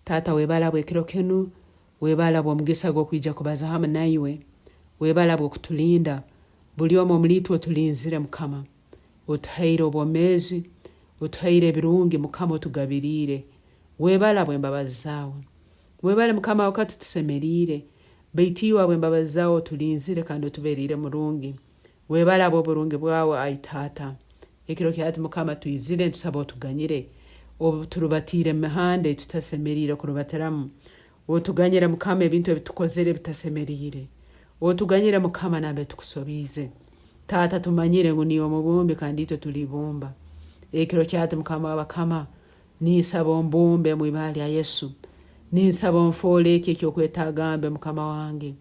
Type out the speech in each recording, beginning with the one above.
Taata webala bwekiro kenu, webala bw'omugisa gw'okwijja kubaza hamu naiwe, webala bw'okutulinda, buli omu omuli otulinzire Mukama, otuhaire obwomeezi, otuhaire ebirungi Mukama otugabiriire, webala bw'embabazi zaawe, webale Mukama wakati tusemeriire, baitu iwe bw'embabazi zaawe otulinzire kandi otubeerire murungi, webala bw'oburungi bwawe ai Taata, ekiro kyati Mukama tuyizire ntusaba otuganyire, turubatiire mihanda tutasemeriire kurubatiramu, otuganyire Mukama ebintu ebitukozere bitasemeriire, otuganyire Mukama nambe tukusobize. Taata tumanyire ngu niwe omubumbi kandi itwe tulibumba. Ekiro kyati Mukama wabakama, nisaba ombumbe mu ibali ya Yesu, nisaba onfoole eky'okwetaagambe Mukama wange.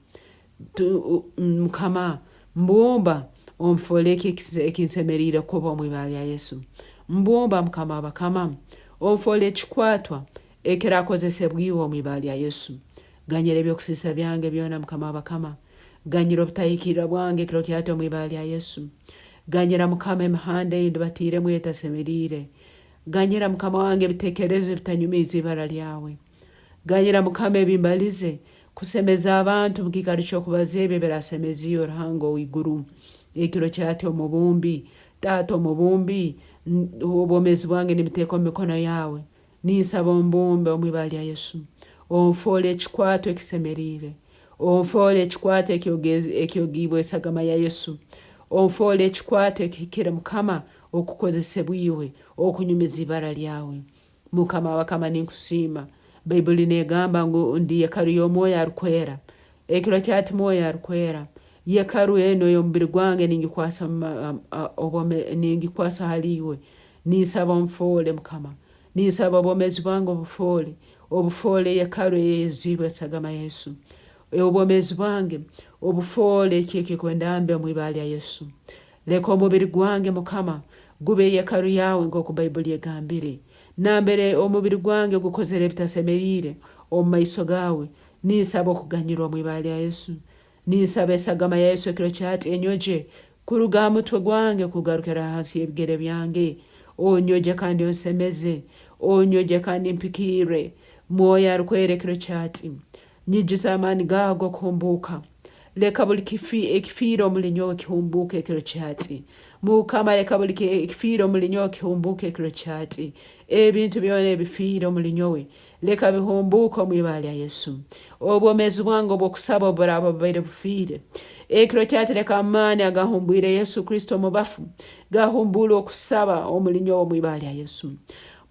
Mukama mbumba onfoole ekinsemerire kuba mu ibali ya Yesu. Mbumba Mukama wabakama, onfoole ekikwatwa ekirakozesebwiwe mu ibali ya Yesu. Ganyira ebyokusisa byange byona Mukama wabakama, ganyira obutayikirira bwange ekiro kyati mu ibali ya Yesu. Ganyira Mukama emihanda eyo ndibatiremu etasemerire, ganyira Mukama wange ebitekerezo bitanyumiza ibara lyawe, ganyira Mukama ebimbalize kusemeza abantu mukikaro ky'okubaza ebyo birasemeziyo Ruhanga ow'iguru. Ekiro kyati omubumbi, Taata omubumbi, obwomezi bwange nibiteeka mu mikono yawe, ninsaba ombumbe omu ibali ya Yesu, onfoole ekikwato ekisemerire, onfoole ekikwato ekyogibwa esagama ya Yesu, onfoole ekikwato ekihikire Mukama okukozesebwiwe okunyumiza ibara lyawe. Mukama wakama ninkusiima, Bayibuli negamba ngu ndi yekaru y'omwoyo Arukwera. Ekiro kyati mwoyo Arukwera, yekaru eno y'omubiri gwange ningikwasa haliwe, ninsaba onfoole Mukama, ninsaba obwomezi bwange obufoole yekaru eyezibwa esagama Yesu, obwomezi bwange obufoole ekyekikwendambe mu ibali ya Yesu. Leka omubiri gwange Mukama gube yekaru yawe nk'oku Bayibuli egambire, nambere omubiri gwange gukozere bitasemerire omu maiso gawe, ninsaba okuganyirwa mu ibali ya Yesu. Ninsaba esagama ya Yesu ekiro kyati enyogye kuruga mutwe gwange kugarukira hasi y'ebigere byange, onyogye kandi onsemeze, onyogye kandi mpikire. Mwoyo Arukwera ekiro kyati nyijuza amaani gago kuhumbuka, leka buli ekifiiro omuli nyowe kihumbuke ekiro kyati. Mukama leka buli ekifiiro omuli nyowe kihumbuke ekiro kyati. Ebintu byona ebifiiro omuli nyowe leka bihumbuke omu ibali ya Yesu. Obwomezi bwange obw'okusaba oburaba bubaire bufiire, ekiro kyati leka amaani agahumbwire Yesu Kristo mu bafu gahumbule okusaba omuli nyowe omu ibali ya Yesu.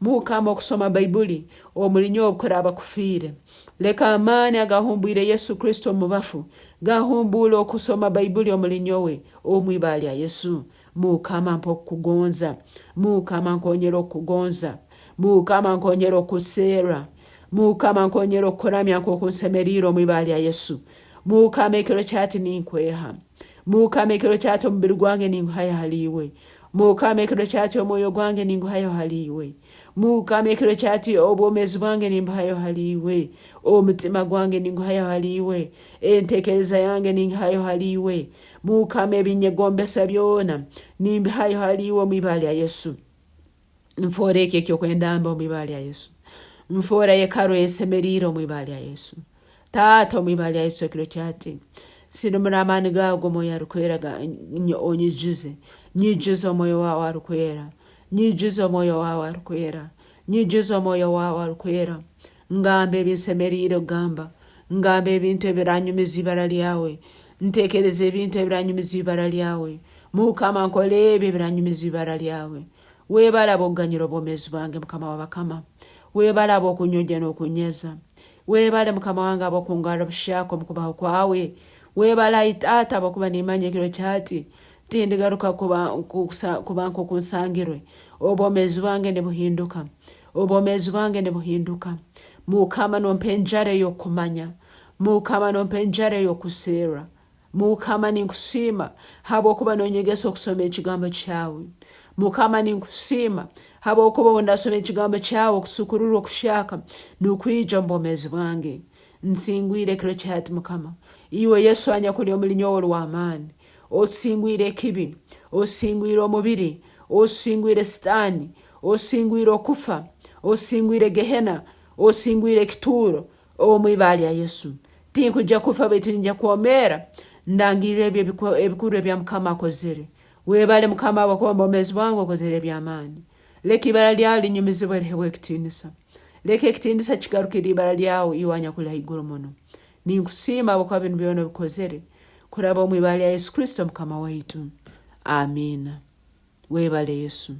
Mukama okusoma Bayibuli omuli nyowe okuraba kufiire, leka amaani agahumbwire Yesu Kristo mu bafu gahumbule okusoma Bayibuli omuli nyowe omu ibali ya Yesu. Mukama mpokugonza, Mukama nkonyera okugonza, Mukama nkonyera okuseera, Mukama nkonyera okuramya nk'okunsemerire omu ibali ya Yesu. Mukama ekiro kyati ninkweha, Mukama ekiro kyati omubiri gwange ninguhaya haliwe, Mukama ekiro kyati omwoyo gwange ninguhaya haliwe, Mukama ekiro kyati obwomezi bwange nimbuhayo haliwe, omutima gwange ninguhayo haliwe, entekereza yange ninguhayo haliwe. Mukama ebinyegombesa byona nimbuhayo haliwe mu ibali ya Yesu. Nfoore ekyokwendamba omu ibali ya Yesu, nfoora yekaro esemerire omu ibali ya Yesu. Taata omu ibali ya Yesu ekiro kyati sinumira amaani gago mwoyo Arukwera onyijuze, nyijuze omwoyo wawe Arukwera, nyijuze omwoyo wawe Arukwera, nyijuze omwoyo wawe Arukwera. Ngambe ebinsemerire ogamba, ngambe ebintu ebiranyumiza ibara lyawe, ntekereza ebintu ebiranyumiza ibara lyawe. Mukama nkole ebyo ebiranyumiza ibara lyawe. Webala bw'oganyira obwomezi bwange Mukama wabakama, webala bw'okunyogya n'okunyeza, webala Mukama wange bw'okungara obushako mu kubaho kwawe, webala Taata bw'okuba nimanya ekiro kyati tindigaruka kuba nk'okunsangirwe. Obwomezi bwange nibuhinduka, obwomezi bwange nibuhinduka. Mukama nompenjare y'okumanya, Mukama nompenjare y'okuseera. Mukama ninkusiima habw'okuba nonyegesa okusoma ekigambo kyawe. Mukama ninkusiima habw'okuba ndasoma ekigambo kyawe okusukurura okushaka n'okwija mu bwomezi bwange. Nsingwire ekiro kyati Mukama, iwe Yesu anyakuli omuli nyowe olw'amaani, osingwire ekibi, osingwire omubiri, osingwire Sitaani, osingwire okufa, osingwire Gehena, osingwire kituro omwibali ya Yesu tinkujja kufa baitu ninja kuomera ndangirire ebikuru ebya Mukama akozere. Webale Mukama wakomba omezi bwangu akozere eby'amaani. Leka ibara lyawe linyumizibwe rihewe ekitiinisa. Leka ekitiinisa kigarukire ibara lyawe iwanya kuli haiguru muno. Ninkusiima habwokuba bino byona bikozere kuraba omwibali ya Yesu Kristo Mukama waitu. Amina. Webale Yesu.